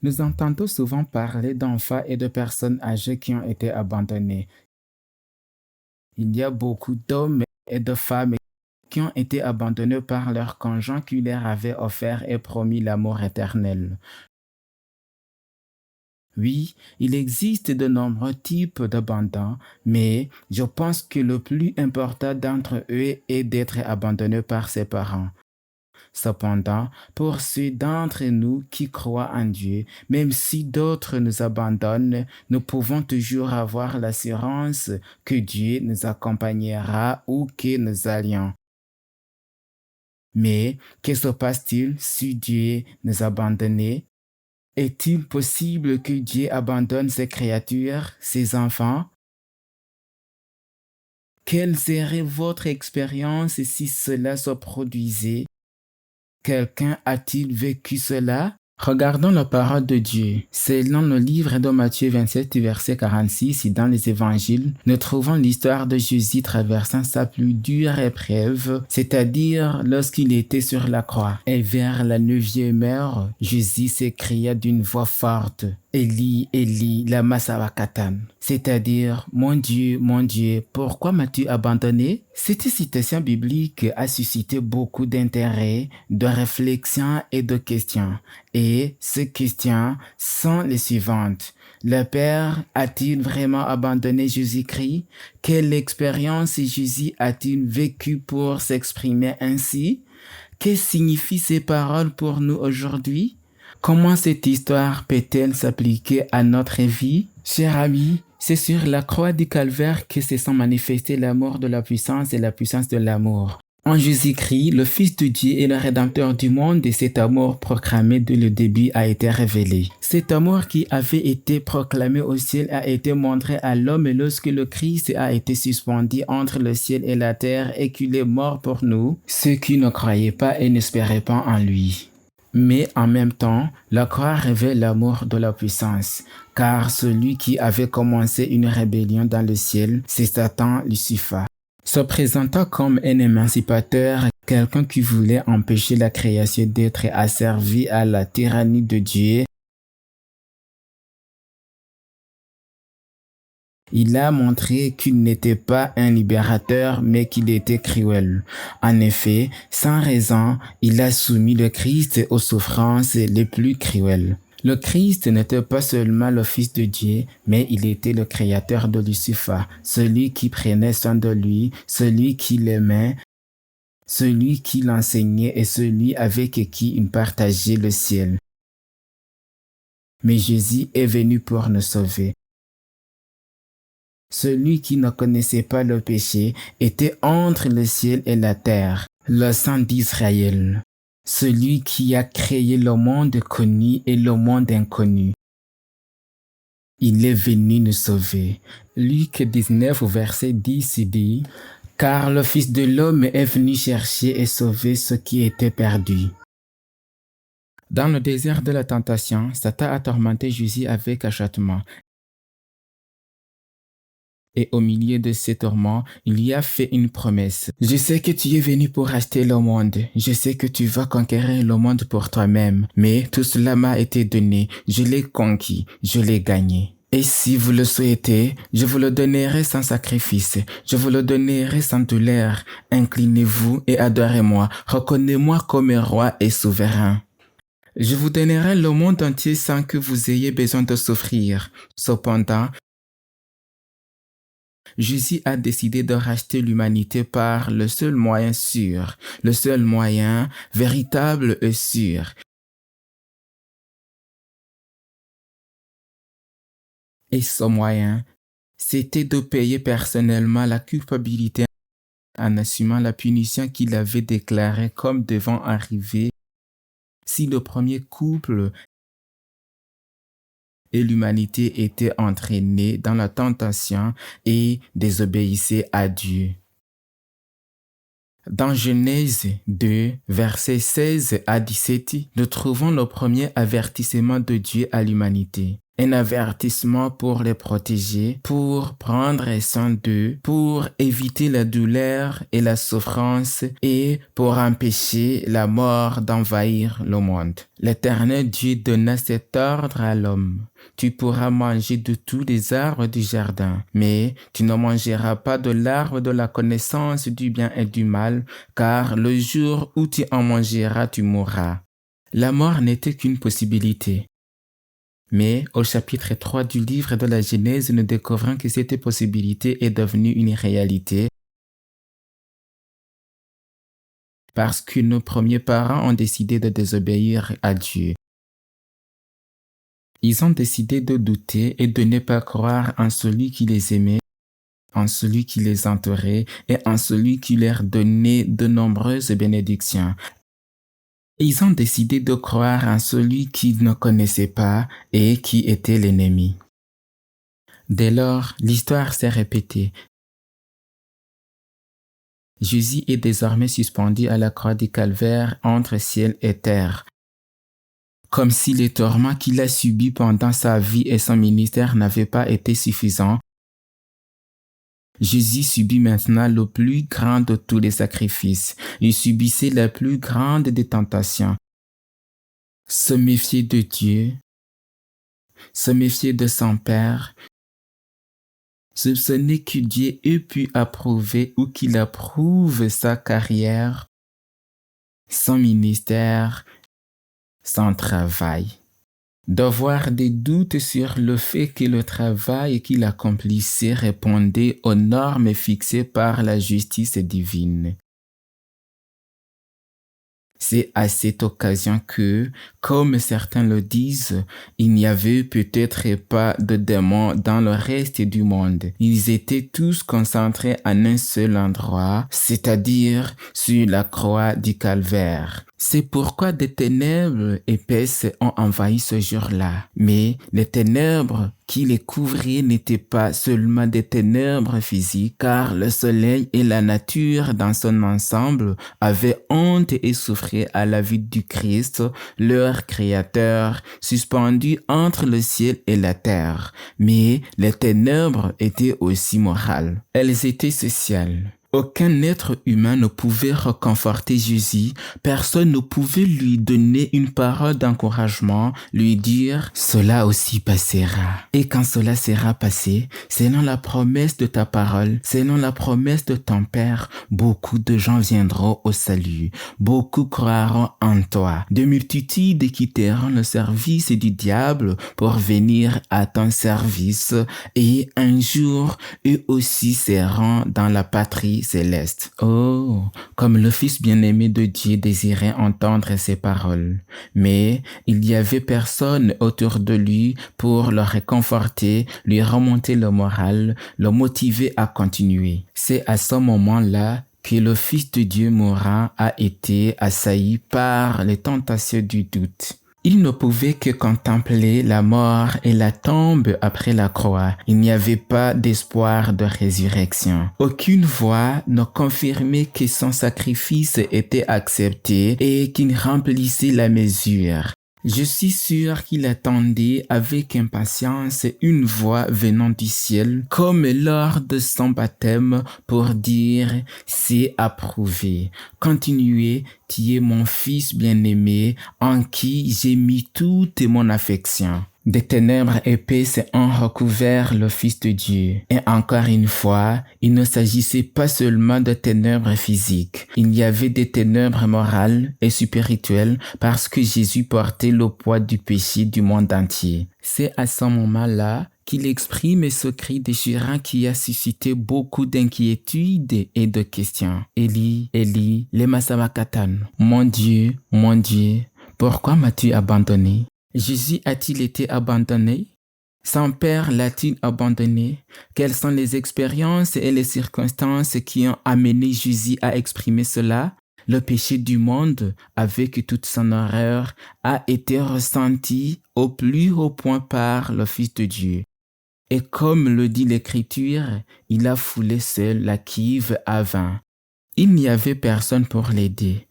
Nous entendons souvent parler d'enfants et de personnes âgées qui ont été abandonnés. Il y a beaucoup d'hommes et de femmes qui ont été abandonnés par leurs conjoints qui leur avaient offert et promis l'amour éternel. Oui, il existe de nombreux types d'abandon, mais je pense que le plus important d'entre eux est d'être abandonné par ses parents. Cependant, pour ceux d'entre nous qui croient en Dieu, même si d'autres nous abandonnent, nous pouvons toujours avoir l'assurance que Dieu nous accompagnera où que nous allions. Mais que se passe-t-il si Dieu nous abandonnait? Est-il possible que Dieu abandonne ses créatures, ses enfants? Quelle serait votre expérience si cela se produisait? Quelqu'un a-t-il vécu cela? Regardons la parole de Dieu. Selon le livre de Matthieu 27, verset 46, et dans les évangiles, nous trouvons l'histoire de Jésus traversant sa plus dure épreuve, c'est-à-dire lorsqu'il était sur la croix. Et vers la 9e heure, Jésus s'écria d'une voix forte, Élie, Élie, lama sabachthani, c'est-à-dire, mon Dieu, pourquoi m'as-tu abandonné? Cette citation biblique a suscité beaucoup d'intérêt, de réflexion et de questions. Et ces questions sont les suivantes. Le Père a-t-il vraiment abandonné Jésus-Christ? Quelle expérience Jésus a-t-il vécu pour s'exprimer ainsi? Que signifient ces paroles pour nous aujourd'hui? Comment cette histoire peut-elle s'appliquer à notre vie? Cher ami, c'est sur la croix du calvaire que se sont manifestés l'amour de la puissance et la puissance de l'amour. En Jésus-Christ, le Fils de Dieu et le Rédempteur du monde, et cet amour proclamé dès le début a été révélé. Cet amour qui avait été proclamé au ciel a été montré à l'homme lorsque le Christ a été suspendu entre le ciel et la terre et qu'il est mort pour nous, ceux qui ne croyaient pas et n'espéraient pas en lui. Mais en même temps, la croix révèle l'amour de la puissance, car celui qui avait commencé une rébellion dans le ciel, c'est Satan Lucifer. Se présentant comme un émancipateur, quelqu'un qui voulait empêcher la création d'être asservie à la tyrannie de Dieu, il a montré qu'il n'était pas un libérateur, mais qu'il était cruel. En effet, sans raison, il a soumis le Christ aux souffrances les plus cruelles. Le Christ n'était pas seulement le Fils de Dieu, mais il était le créateur de Lucifer, celui qui prenait soin de lui, celui qui l'aimait, celui qui l'enseignait et celui avec qui il partageait le ciel. Mais Jésus est venu pour nous sauver. Celui qui ne connaissait pas le péché était entre le ciel et la terre, le sang d'Israël, celui qui a créé le monde connu et le monde inconnu. Il est venu nous sauver. Luc 19, verset 10 dit, « Car le Fils de l'homme est venu chercher et sauver ce qui était perdu. » Dans le désert de la tentation, Satan a tourmenté Jésus avec acharnement. Et au milieu de ces tourments, il y a fait une promesse. Je sais que tu es venu pour racheter le monde. Je sais que tu vas conquérir le monde pour toi-même. Mais tout cela m'a été donné. Je l'ai conquis. Je l'ai gagné. Et si vous le souhaitez, je vous le donnerai sans sacrifice. Je vous le donnerai sans douleur. Inclinez-vous et adorez-moi. Reconnais-moi comme roi et souverain. Je vous donnerai le monde entier sans que vous ayez besoin de souffrir. Cependant, Jésus a décidé de racheter l'humanité par le seul moyen sûr, le seul moyen véritable et sûr. Et ce moyen, c'était de payer personnellement la culpabilité en assumant la punition qu'il avait déclarée comme devant arriver si le premier couple et l'humanité étaient entraînés dans la tentation et désobéissaient à Dieu. Dans Genèse 2, versets 16 à 17, nous trouvons le premier avertissement de Dieu à l'humanité. Un avertissement pour les protéger, pour prendre soin d'eux, pour éviter la douleur et la souffrance et pour empêcher la mort d'envahir le monde. L'Éternel Dieu donna cet ordre à l'homme. Tu pourras manger de tous les arbres du jardin, mais tu ne mangeras pas de l'arbre de la connaissance du bien et du mal, car le jour où tu en mangeras, tu mourras. La mort n'était qu'une possibilité. Mais au chapitre 3 du livre de la Genèse, nous découvrons que cette possibilité est devenue une réalité parce que nos premiers parents ont décidé de désobéir à Dieu. Ils ont décidé de douter et de ne pas croire en celui qui les aimait, en celui qui les entourait et en celui qui leur donnait de nombreuses bénédictions. Ils ont décidé de croire en celui qu'ils ne connaissaient pas et qui était l'ennemi. Dès lors, l'histoire s'est répétée. Jésus est désormais suspendu à la croix du calvaire entre ciel et terre. Comme si les tourments qu'il a subis pendant sa vie et son ministère n'avaient pas été suffisants, Jésus subit maintenant le plus grand de tous les sacrifices. Il subissait la plus grande des tentations. Se méfier de Dieu, se méfier de son Père, soupçonner que Dieu ait pu approuver ou qu'il approuve sa carrière, son ministère, son travail. D'avoir des doutes sur le fait que le travail qu'il accomplissait répondait aux normes fixées par la justice divine. C'est à cette occasion que, comme certains le disent, il n'y avait peut-être pas de démons dans le reste du monde. Ils étaient tous concentrés en un seul endroit, c'est-à-dire sur la croix du calvaire. C'est pourquoi des ténèbres épaisses ont envahi ce jour-là. Mais les ténèbres qui les couvraient n'étaient pas seulement des ténèbres physiques, car le soleil et la nature dans son ensemble avaient honte et souffraient à la vue du Christ, leur Créateur, suspendu entre le ciel et la terre. Mais les ténèbres étaient aussi morales. Elles étaient sociales. Aucun être humain ne pouvait réconforter Jésus, personne ne pouvait lui donner une parole d'encouragement, lui dire « cela aussi passera ». Et quand cela sera passé, selon la promesse de ta parole, selon la promesse de ton Père, beaucoup de gens viendront au salut, beaucoup croiront en toi. De multitudes quitteront le service du diable pour venir à ton service et un jour, eux aussi seront dans la patrie céleste. Oh, comme le Fils bien-aimé de Dieu désirait entendre ces paroles. Mais il n'y avait personne autour de lui pour le réconforter, lui remonter le moral, le motiver à continuer. C'est à ce moment-là que le Fils de Dieu mourant a été assailli par les tentations du doute. Il ne pouvait que contempler la mort et la tombe après la croix. Il n'y avait pas d'espoir de résurrection. Aucune voix ne confirmait que son sacrifice était accepté et qu'il remplissait la mesure. Je suis sûr qu'il attendait avec impatience une voix venant du ciel, comme lors de son baptême, pour dire « c'est approuvé ». Continuez, tu es mon fils bien-aimé, en qui j'ai mis toute mon affection. Des ténèbres épaisses ont recouvert le Fils de Dieu. Et encore une fois, il ne s'agissait pas seulement de ténèbres physiques. Il y avait des ténèbres morales et spirituelles parce que Jésus portait le poids du péché du monde entier. C'est à ce moment-là qu'il exprime ce cri déchirant qui a suscité beaucoup d'inquiétudes et de questions. Eli, Eli, lema sabachthani. Mon Dieu, pourquoi m'as-tu abandonné? Jésus a-t-il été abandonné? Son Père l'a-t-il abandonné? Quelles sont les expériences et les circonstances qui ont amené Jésus à exprimer cela? Le péché du monde, avec toute son horreur, a été ressenti au plus haut point par le Fils de Dieu. Et comme le dit l'Écriture, il a foulé seul la cuve à vin. Il n'y avait personne pour l'aider.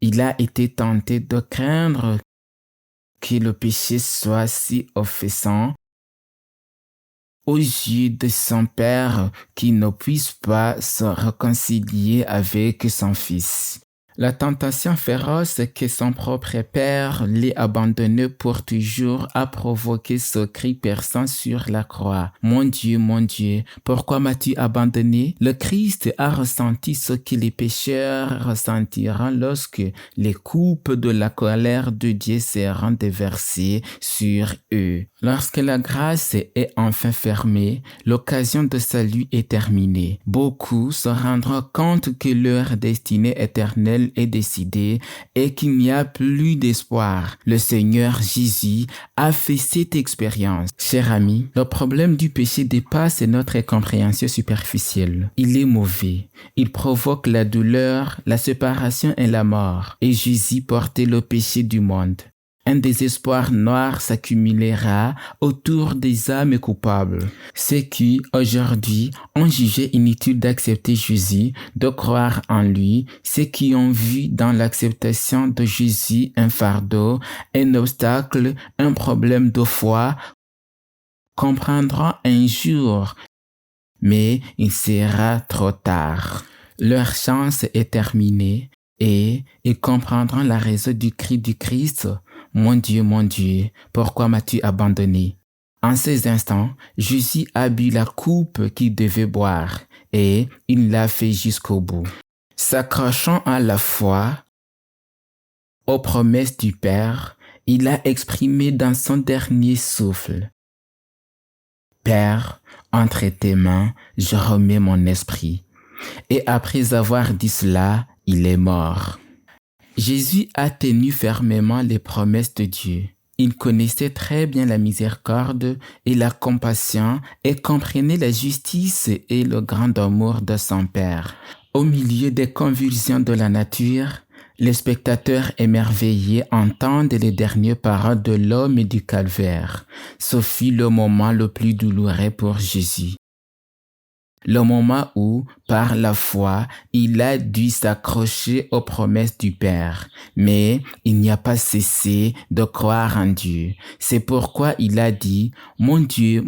Il a été tenté de craindre que le péché soit si offensant aux yeux de son Père qu'il ne puisse pas se réconcilier avec son Fils. La tentation féroce que son propre Père l'ait abandonné pour toujours a provoqué ce cri perçant sur la croix. Mon Dieu, pourquoi m'as-tu abandonné? Le Christ a ressenti ce que les pécheurs ressentiront lorsque les coupes de la colère de Dieu seront déversées sur eux. Lorsque la grâce est enfin fermée, l'occasion de salut est terminée. Beaucoup se rendront compte que leur destinée éternelle est décidée et qu'il n'y a plus d'espoir. Le Seigneur Jésus a fait cette expérience. Cher ami, le problème du péché dépasse notre compréhension superficielle. Il est mauvais. Il provoque la douleur, la séparation et la mort. Et Jésus portait le péché du monde. Un désespoir noir s'accumulera autour des âmes coupables. Ceux qui, aujourd'hui, ont jugé inutile d'accepter Jésus, de croire en lui, ceux qui ont vu dans l'acceptation de Jésus un fardeau, un obstacle, un problème de foi, comprendront un jour, mais il sera trop tard. Leur chance est terminée et ils comprendront la raison du cri du Christ. Mon Dieu, pourquoi m'as-tu abandonné? En ces instants, Jésus a bu la coupe qu'il devait boire et il l'a fait jusqu'au bout. S'accrochant à la foi, aux promesses du Père, il a exprimé dans son dernier souffle: Père, entre tes mains, je remets mon esprit. Et après avoir dit cela, il est mort. Jésus a tenu fermement les promesses de Dieu. Il connaissait très bien la miséricorde et la compassion et comprenait la justice et le grand amour de son Père. Au milieu des convulsions de la nature, les spectateurs émerveillés entendent les dernières paroles de l'homme et du calvaire. Ce fut le moment le plus douloureux pour Jésus. Le moment où, par la foi, il a dû s'accrocher aux promesses du Père. Mais il n'y a pas cessé de croire en Dieu. C'est pourquoi il a dit: mon Dieu,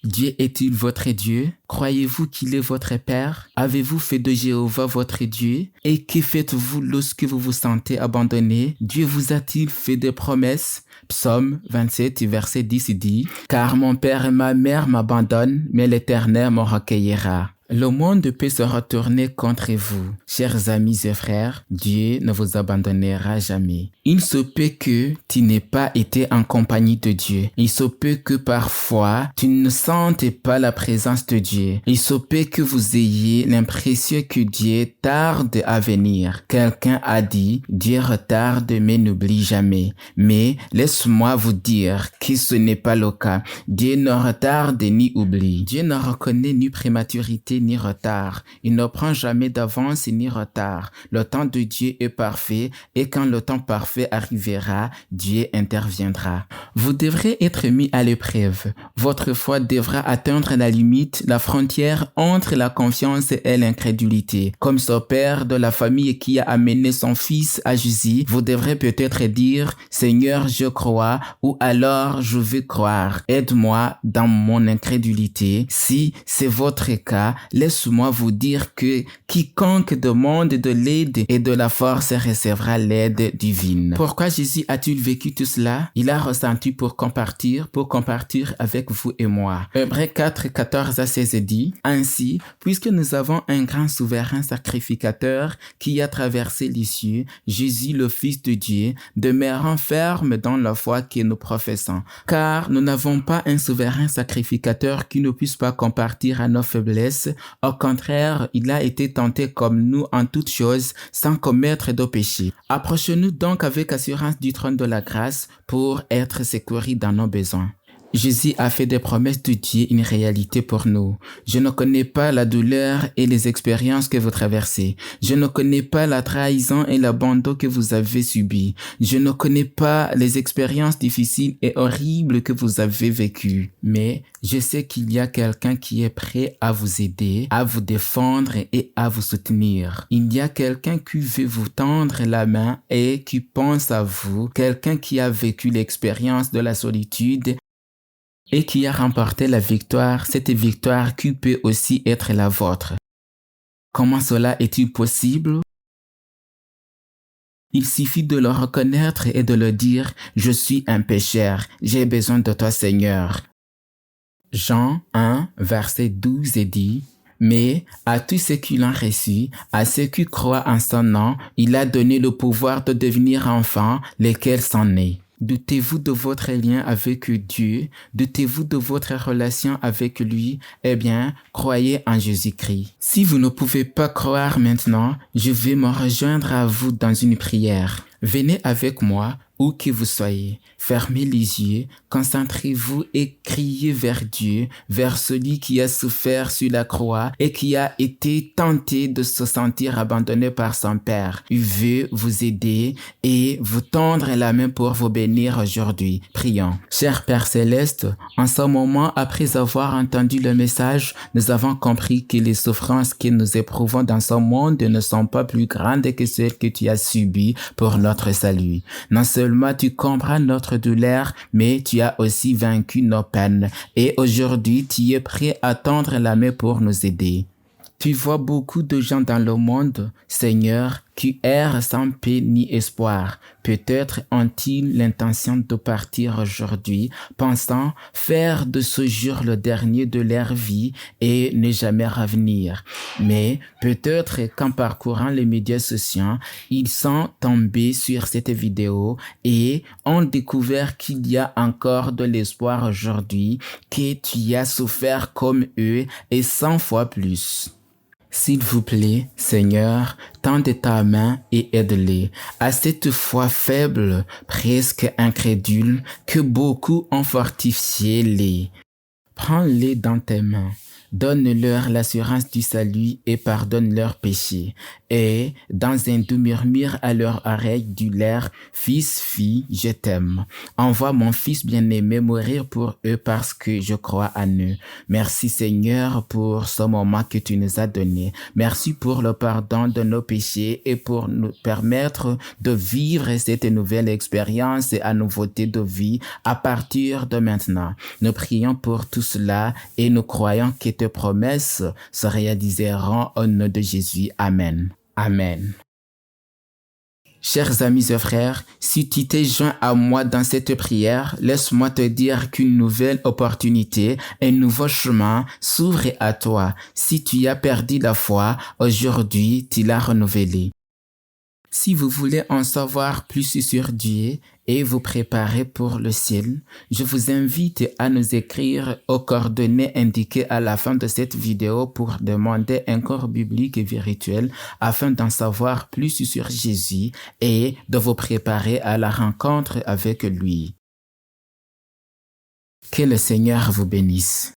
Dieu est-il votre Dieu? Croyez-vous qu'il est votre Père? Avez-vous fait de Jéhovah votre Dieu? Et que faites-vous lorsque vous vous sentez abandonné? Dieu vous a-t-il fait des promesses? Psaume 27, verset 10 dit: Car mon père et ma mère m'abandonnent, mais l'Éternel me recueillera. Le monde peut se retourner contre vous. Chers amis et frères, Dieu ne vous abandonnera jamais. Il se peut que tu n'aies pas été en compagnie de Dieu. Il se peut que parfois, tu ne sentes pas la présence de Dieu. Il se peut que vous ayez l'impression que Dieu tarde à venir. Quelqu'un a dit: Dieu retarde mais n'oublie jamais. Mais laisse-moi vous dire que ce n'est pas le cas. Dieu ne retarde ni oublie. Dieu ne reconnaît ni prématurité ni retard. Il ne prend jamais d'avance ni retard. Le temps de Dieu est parfait et quand le temps parfait arrivera, Dieu interviendra. Vous devrez être mis à l'épreuve. Votre foi devra atteindre la limite, la frontière entre la confiance et l'incrédulité. Comme ce père de la famille qui a amené son fils à Jésus, vous devrez peut-être dire: Seigneur, je crois, ou alors je vais croire. Aide-moi dans mon incrédulité. Si c'est votre cas, laisse-moi vous dire que quiconque demande de l'aide et de la force recevra l'aide divine. Pourquoi Jésus a-t-il vécu tout cela? Il a ressenti pour compartir avec vous et moi. Hébreux 4, 14 à 16 dit: Ainsi, puisque nous avons un grand souverain sacrificateur qui a traversé les cieux, Jésus le Fils de Dieu, demeurant ferme dans la foi que nous professons. Car nous n'avons pas un souverain sacrificateur qui ne puisse pas compartir à nos faiblesses. Au contraire, il a été tenté comme nous en toutes choses, sans commettre de péché. Approchons-nous donc avec assurance du trône de la grâce pour être secourus dans nos besoins. Jésus a fait des promesses de Dieu une réalité pour nous. Je ne connais pas la douleur et les expériences que vous traversez. Je ne connais pas la trahison et l'abandon que vous avez subi. Je ne connais pas les expériences difficiles et horribles que vous avez vécues. Mais je sais qu'il y a quelqu'un qui est prêt à vous aider, à vous défendre et à vous soutenir. Il y a quelqu'un qui veut vous tendre la main et qui pense à vous, quelqu'un qui a vécu l'expérience de la solitude et qui a remporté la victoire, cette victoire qui peut aussi être la vôtre. Comment cela est-il possible? Il suffit de le reconnaître et de le dire, je suis un pécheur, j'ai besoin de toi Seigneur. Jean 1, verset 12 dit, mais à tous ceux qui l'ont reçu, à ceux qui croient en son nom, il a donné le pouvoir de devenir enfants, lesquels sont nés. Doutez-vous de votre lien avec Dieu? Doutez-vous de votre relation avec lui? Eh bien, croyez en Jésus-Christ. Si vous ne pouvez pas croire maintenant, je vais me rejoindre à vous dans une prière. Venez avec moi, où que vous soyez. Fermez les yeux, concentrez-vous et criez vers Dieu, vers celui qui a souffert sur la croix et qui a été tenté de se sentir abandonné par son Père. Il veut vous aider et vous tendre la main pour vous bénir aujourd'hui. Prions. Cher Père Céleste, en ce moment, après avoir entendu le message, nous avons compris que les souffrances que nous éprouvons dans ce monde ne sont pas plus grandes que celles que tu as subies pour notre salut. Non seulement tu comprends notre douleur, mais tu as aussi vaincu nos peines. Et aujourd'hui, tu es prêt à tendre la main pour nous aider. Tu vois beaucoup de gens dans le monde, Seigneur, qui errent sans paix ni espoir. Peut-être ont-ils l'intention de partir aujourd'hui, pensant faire de ce jour le dernier de leur vie et ne jamais revenir. Mais peut-être qu'en parcourant les médias sociaux, ils sont tombés sur cette vidéo et ont découvert qu'il y a encore de l'espoir aujourd'hui, que tu as souffert comme eux et 100 fois plus. S'il vous plaît, Seigneur, tends ta main et aide-les à cette foi faible, presque incrédule, que beaucoup ont fortifié-les. Prends-les dans tes mains. Donne-leur l'assurance du salut et pardonne leurs péchés. Et, dans un doux murmure à leur oreille, dis-leur, Fils, fille, je t'aime. Envoie mon Fils bien-aimé mourir pour eux parce que je crois en eux. Merci Seigneur pour ce moment que tu nous as donné. Merci pour le pardon de nos péchés et pour nous permettre de vivre cette nouvelle expérience et à nouveauté de vie à partir de maintenant. Nous prions pour tout cela et nous croyons que tes promesses se réaliseront au nom de Jésus. Amen. Amen. Chers amis et frères, si tu t'es joint à moi dans cette prière, laisse-moi te dire qu'une nouvelle opportunité, un nouveau chemin s'ouvre à toi. Si tu as perdu la foi, aujourd'hui, tu l'as renouvelée. Si vous voulez en savoir plus sur Dieu et vous préparer pour le ciel, je vous invite à nous écrire aux coordonnées indiquées à la fin de cette vidéo pour demander un cours biblique et virtuel afin d'en savoir plus sur Jésus et de vous préparer à la rencontre avec lui. Que le Seigneur vous bénisse.